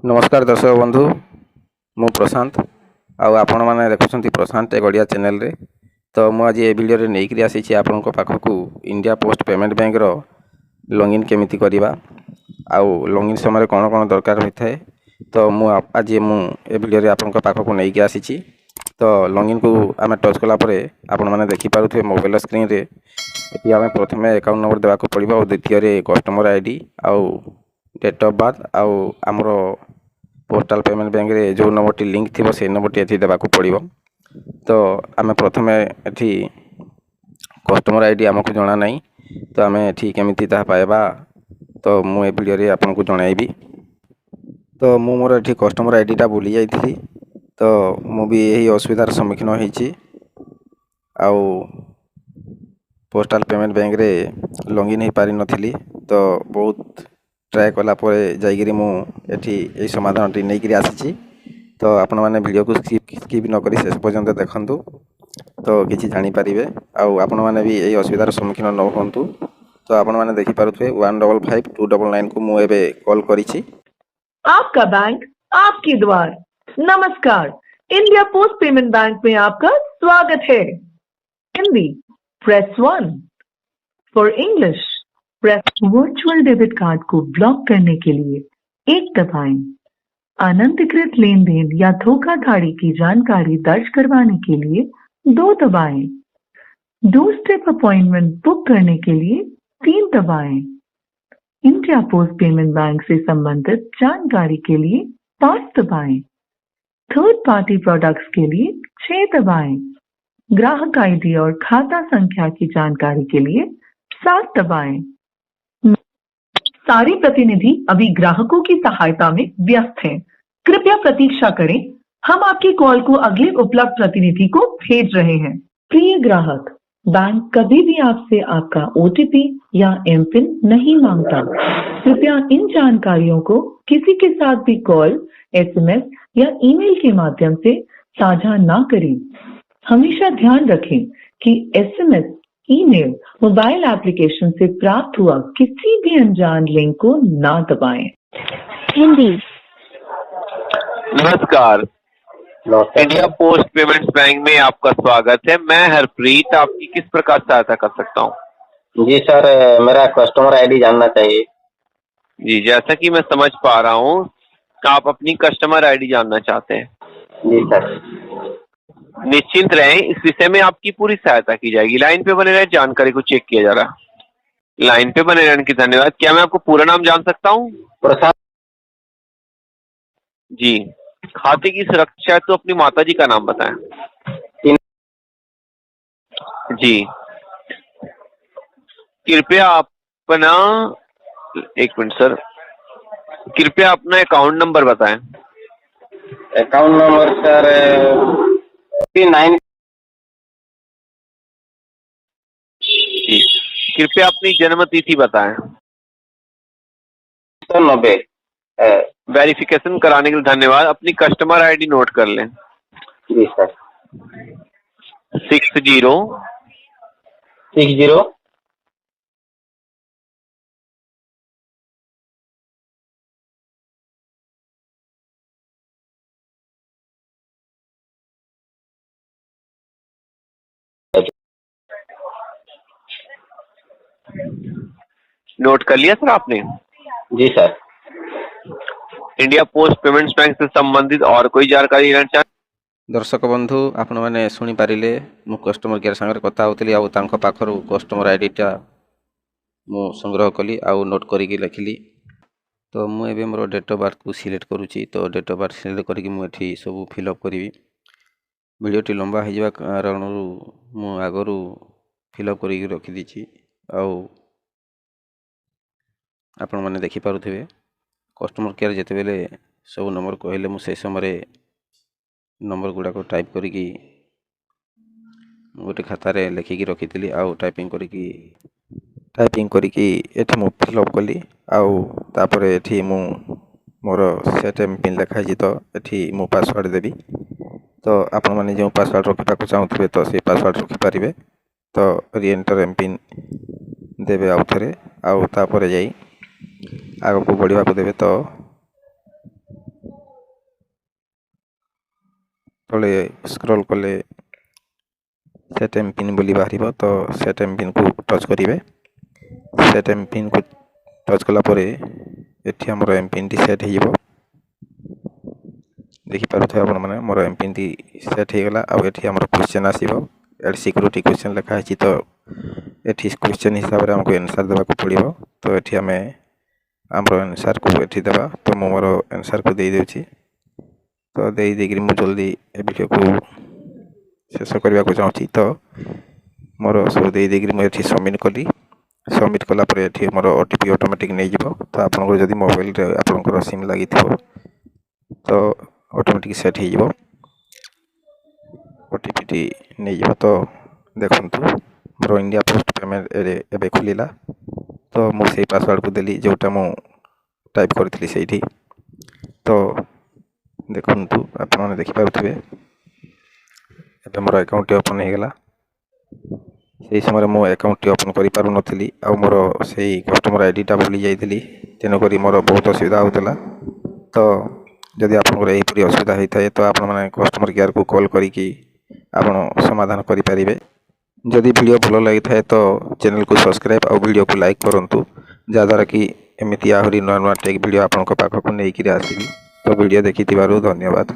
नमस्कार दर्शक बंधु मु प्रशांत आपण मैंने देखुं प्रशांत एगड़िया चैनल रे। तो मुझे आज ये वीडियो नहीं आसी आपण पाखक इंडिया पोस्ट पेमेंट बैंक रो लॉगिन केमिति करवा आउ लॉगिन समय कौन कौन दरकार होता है। तो आज ये वीडियो आपण पाखक नहीं आसी। तो लॉगिन को आम टच कलापर आपण मैंने देखिपे मोबाइल स्क्रीन रे ये आम प्रथम अकाउंट नंबर देवाक पड़ो और द्वितीय कस्टमर आईडी आउ डेट ऑफ बर्थ आउ आमर पोस्टाल पेमेंट बैंक रे जो नंबर टी लिंक थी से नंबर टी एथि देवाक पड़ो। तो आम प्रथम एथि कस्टमर आईडी आमको जना नहीं तो आम एथि केमिति ता पाइबा तो मु ए वीडियो रे आपन को जणाइबी। तो मु मोर एथि कस्टमर आईडी टा भूली जाइथि तो मु भी यही असुविधार सम्मुखीन होइछि आउ पोस्टाल पेमेंट बैंक रे लॉगिन हो पारि नथिली। तो बहुत ट्राए कला जाइए मुझे समाधान टी नहीं आसी। तो आपण मैंने वीडियो को स्किप न करी शेष पर्यंत देखंतु तो किसी जानीपारे आपण मैंने भी यही असुविधार सम्मुखीन न हूँ। तो आपण मैंने देखिपे 155299 को मुझे कॉल करी। आपका बैंक आपकी द्वार। नमस्कार, इंडिया पोस्ट पेमेंट बैंक में आपका स्वागत है। Hindi press 1, for English press. Virtual debit card को ब्लॉक करने के लिए 1 दबाएं। अनधिकृत लेन देन या धोखाधड़ी की जानकारी दर्ज करवाने के लिए 2 दबाएं। 2 स्टेप अपॉइंटमेंट बुक करने के लिए 3 दबाएं। इंडिया पोस्ट पेमेंट बैंक से संबंधित जानकारी के लिए 5 दबाएं। थर्ड पार्टी प्रोडक्ट्स के लिए 6 दबाएं। ग्राहक आईडी और खाता संख्या की जानकारी के लिए 7 दबाएं। सारे प्रतिनिधि अभी ग्राहकों की सहायता में व्यस्त हैं। कृपया प्रतीक्षा करें, हम आपकी कॉल को अगले उपलब्ध प्रतिनिधि को भेज रहे हैं। प्रिय ग्राहक, बैंक कभी भी आपसे आपका ओटीपी या एमपिन नहीं मांगता। कृपया इन जानकारियों को किसी के साथ भी कॉल, एसएमएस या ईमेल के माध्यम से साझा ना करें। हमेशा ध्यान रखें कि एसएमएस, ईमेल, मोबाइल एप्लीकेशन से प्राप्त हुआ किसी भी अनजान लिंक को ना दबाएं। हिंदी। नमस्कार, इंडिया पोस्ट पेमेंट्स बैंक में आपका स्वागत है। मैं हरप्रीत आपकी किस प्रकार सहायता कर सकता हूँ? जी सर, मेरा कस्टमर आईडी जानना चाहिए। जी, जैसा कि मैं समझ पा रहा हूँ आप अपनी कस्टमर आईडी जानना चाहते हैं। जी सर। निश्चिंत रहें, इस विषय में आपकी पूरी सहायता की जाएगी। लाइन पे बने रहें, जानकारी को चेक किया जा रहा। लाइन पे बने रहने की धन्यवाद। क्या मैं आपको पूरा नाम जान सकता हूँ? प्रशांत। जी, खाते की सुरक्षा है तो अपनी माताजी का नाम बताएं। जी, कृपया अपना, एक मिनट सर, कृपया अपना अकाउंट नंबर बताएं। Account number sir 9। जी, कृपया अपनी जन्म तिथि बताएं। 90। वेरिफिकेशन कराने के लिए धन्यवाद। अपनी कस्टमर आईडी नोट कर लें। जी सर। 60 नोट कर लिया सर आपने? जी sir. India Post Payments Bank से संबंधित और कोई जानकारी लेना चाहें? दर्शक बंधु आपण मैंने शुणी पारे मु कस्टमर केयर सागर कथा होती आखर कस्टमर आईडी टा मु संग्रह कली आउ नोट करी लिखिली। तो मुझे मोर डेट ऑफ बर्थ को सिलेक्ट करुँची। तो डेट ऑफ बर्थ सिलेक्ट करके मुझे सब फिलअप करी। वीडियोटी लंबा हो कारण मु आगरू फिलअप करके रखीदी। आपण मैंने देखिपे कस्टमर केयर जिते बेले सब नंबर कहले मुझे समय नंबर गुड़ाक टाइप करी गोटे खातार लिखिकी रखी आउ टाइपिंग करी एठी मु फिलअप कली आउे एठी मु मोर सेट एमपिन लिखाई। तो एठी मु पासवर्ड देवी। तो आपण मैंने जो पासवर्ड रखा चाहूे तो से पासवर्ड रखिपारे। तो रीएंटर एमपिन देवे आउ थे आउ तापर जाई आग को बढ़ा देवे। तो तले स्क्रॉल कले सेट एम पिन बोली बाहर तो सेट एम पिन को टच करेंगे। सेट एम पिन को टच कला परे एठी हमर एम पिन टी सेट हो देखि पारुथे आपण माने मोर एम पिन टी सेट हो गला। आ एठी हमर क्वेश्चन आसीबो एड सिक्योरिटी क्वेश्चन लिखा है तो एठी क्वेश्चन हिसाब रे हमको आंसर देबा को पड़िबो। तो एठी हमें हमर आंसर को एठी देबा तो मो मोर आंसर को दे देउची। तो दे देगिरी मु जल्दी ए वीडियो को शेष करबा को चाहूची। तो मोर सब दे देगिरी मु एठी सबमिट कली। सबमिट कला पर एठी मोर ओटीपी ऑटोमेटिक नै जिवो। तो आपन जदि मोबाइल रे आपन सिम लागि थिबो तो ऑटोमेटिक सेट हो जिवो ओटीपी टी नै जिवो। तो देखंतु मोर इंडिया पोस्ट पेमेंट एबे खुलिला। तो मु सेही पासवर्ड को देली जोटा मु टाइप करथिली सेठी। तो देखंतु आपन माने देखि पारुथिबे एबे मोर अकाउंट ओपन हो गला। से समय मो अकाउंट ओपन करि पारु नथिली आ मोर सेही कस्टमर आईडी टा भूली जाइथिली। तेनो करी मोर बहुत असुविधा होतला। तो जदि आपन एही परि असुविधा होइथाय तो आपन माने कस्टमर केयर को कॉल करी कि आपन समाधान करि पारिबे। जदि वीडियो भलो लागि थाए तो चैनल को सब्सक्राइब और वीडियो को लाइक करंतु जहाद्वारा कि एमिति आहुरी नवा टेक वीडियो आपन को पाखक नै कि आसीबी। तो वीडियो देखि थिबारु धन्यवाद।